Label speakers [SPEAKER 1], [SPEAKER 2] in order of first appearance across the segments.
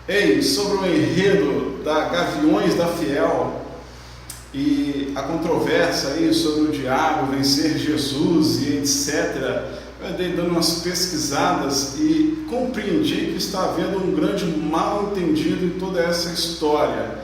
[SPEAKER 1] Ei, sobre o enredo da Gaviões da Fiel e a controvérsia aí sobre o diabo vencer Jesus e etc., eu andei dando umas pesquisadas e compreendi que está havendo um grande mal-entendido em toda essa história.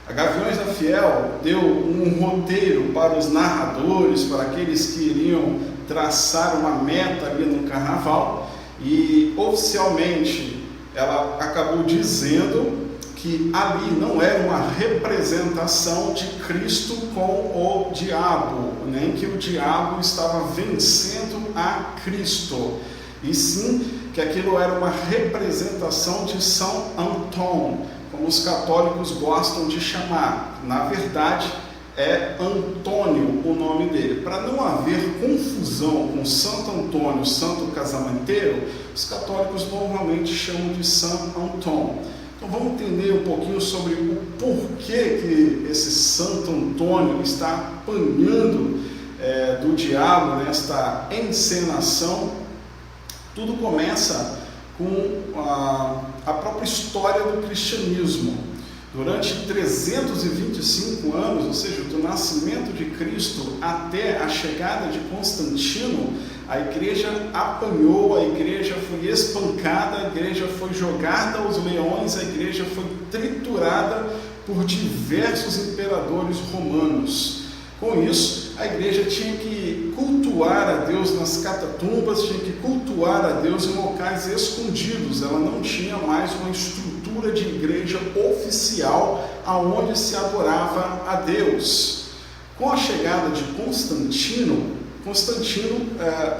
[SPEAKER 1] A Gaviões da Fiel deu um roteiro para os narradores, para aqueles que iriam traçar uma meta ali no carnaval, e oficialmente ela acabou dizendo que ali não era uma representação de Cristo com o diabo, nem que o diabo estava vencendo a Cristo, e sim que aquilo era uma representação de São Antônio, como os católicos gostam de chamar. Na verdade, é Antônio o nome dele. Para não haver confusão com Santo Antônio, santo casamenteiro, os católicos normalmente chamam de São Antônio. Então vamos entender um pouquinho sobre o porquê que esse Santo Antônio está apanhando do diabo nesta encenação. Tudo começa com a própria história do cristianismo. Durante 325 anos, ou seja, do nascimento de Cristo até a chegada de Constantino, a igreja apanhou, a igreja foi espancada, a igreja foi jogada aos leões, a igreja foi triturada por diversos imperadores romanos. Com isso, a igreja tinha que cultuar a Deus nas catatumbas, tinha que cultuar a Deus em locais escondidos. Ela não tinha mais uma estrutura de igreja oficial aonde se adorava a Deus. Com a chegada de Constantino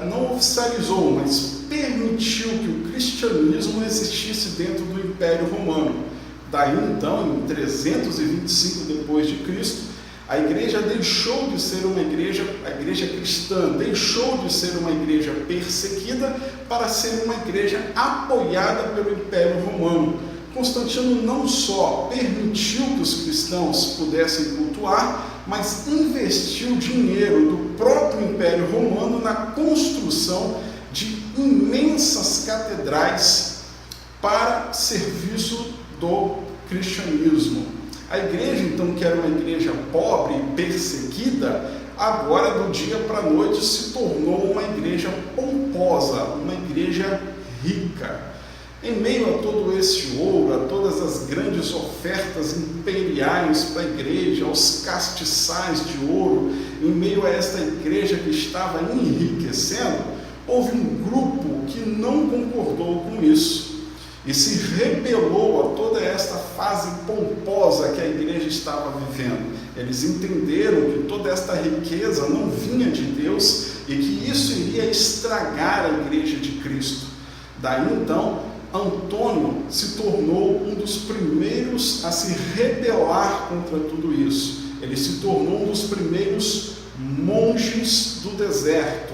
[SPEAKER 1] não oficializou, mas permitiu que o cristianismo existisse dentro do Império Romano. Daí então, em 325 depois de Cristo, a igreja deixou de ser uma igreja, a igreja cristã deixou de ser uma igreja perseguida para ser uma igreja apoiada pelo Império Romano. Constantino não só permitiu que os cristãos pudessem cultuar, mas investiu dinheiro do próprio Império Romano na construção de imensas catedrais para serviço do cristianismo. A igreja, então, que era uma igreja pobre e perseguida, agora, do dia para a noite, se tornou uma igreja pomposa, uma igreja rica. Em meio a todo esse ouro, a todas as grandes ofertas imperiais para a igreja, aos castiçais de ouro, em meio a esta igreja que estava enriquecendo, houve um grupo que não concordou com isso e se rebelou a toda esta fase pomposa que a igreja estava vivendo. Eles entenderam que toda esta riqueza não vinha de Deus e que isso iria estragar a igreja de Cristo. Daí então, Antônio se tornou um dos primeiros a se rebelar contra tudo isso. Ele se tornou um dos primeiros monges do deserto.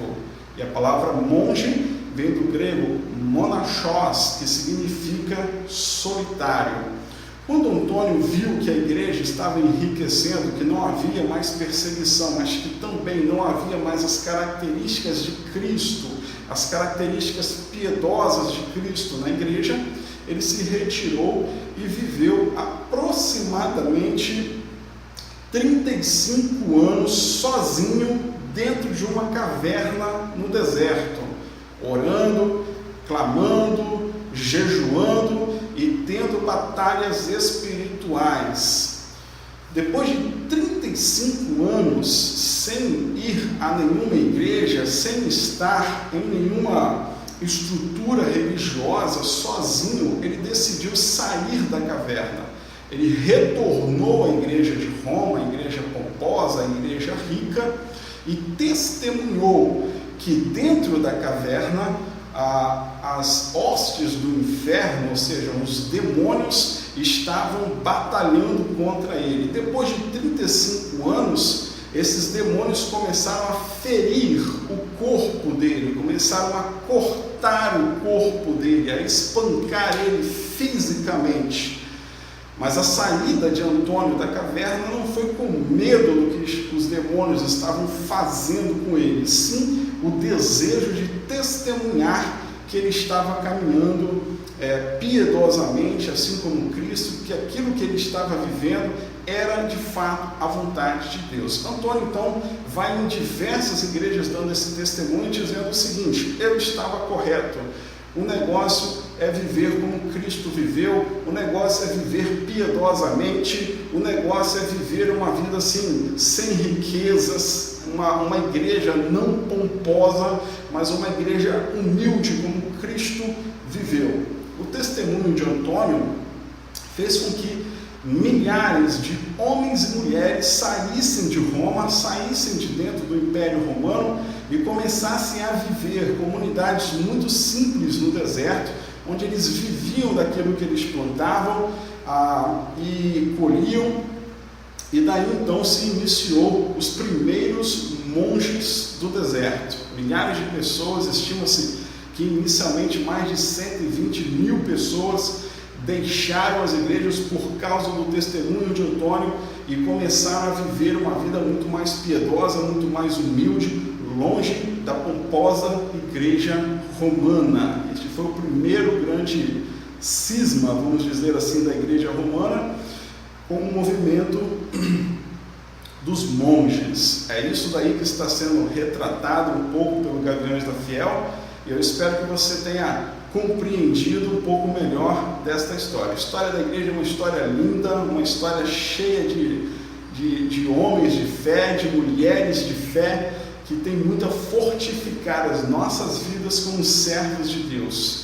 [SPEAKER 1] E a palavra monge vem do grego monachos, que significa solitário. Quando Antônio viu que a igreja estava enriquecendo, que não havia mais perseguição, mas que também não havia mais as características de Cristo, as características piedosas de Cristo na igreja, ele se retirou e viveu aproximadamente 35 anos sozinho dentro de uma caverna no deserto, orando, clamando, jejuando e tendo batalhas espirituais. Depois de 35 anos sem ir a nenhuma igreja, sem estar em nenhuma estrutura religiosa, sozinho, ele decidiu sair da caverna. Ele retornou à igreja de Roma, a igreja pomposa, a igreja rica, e testemunhou que dentro da caverna as hostes do inferno, ou seja, os demônios, estavam batalhando contra ele. Depois de 35 anos, esses demônios começaram a ferir o corpo dele, começaram a cortar o corpo dele, a espancar ele fisicamente. Mas a saída de Antônio da caverna não foi com medo do que os demônios estavam fazendo com ele, sim o desejo de testemunhar que ele estava caminhando piedosamente, assim como Cristo, que aquilo que ele estava vivendo era de fato a vontade de Deus. Antônio então vai em diversas igrejas dando esse testemunho, dizendo o seguinte: eu estava correto, o negócio é viver como Cristo viveu, o negócio é viver piedosamente, o negócio é viver uma vida assim, sem riquezas, uma igreja não pomposa, mas uma igreja humilde como Cristo viveu. O testemunho de Antônio fez com que milhares de homens e mulheres saíssem de Roma, saíssem de dentro do Império Romano e começassem a viver comunidades muito simples no deserto, onde eles viviam daquilo que eles plantavam e colhiam, e daí então se iniciou os primeiros monges do deserto. Milhares de pessoas, estima-se que inicialmente mais de 120 mil pessoas deixaram as igrejas por causa do testemunho de Antônio e começaram a viver uma vida muito mais piedosa, muito mais humilde, longe da pomposa igreja romana. Este foi o primeiro grande cisma, vamos dizer assim, da igreja romana, com o movimento dos monges. É isso daí que está sendo retratado um pouco pelo Gaviões da Fiel, e eu espero que você tenha compreendido um pouco melhor desta história. A história da igreja é uma história linda, uma história cheia de homens de fé, de mulheres de fé, que tem muito a fortificar as nossas vidas como servos de Deus.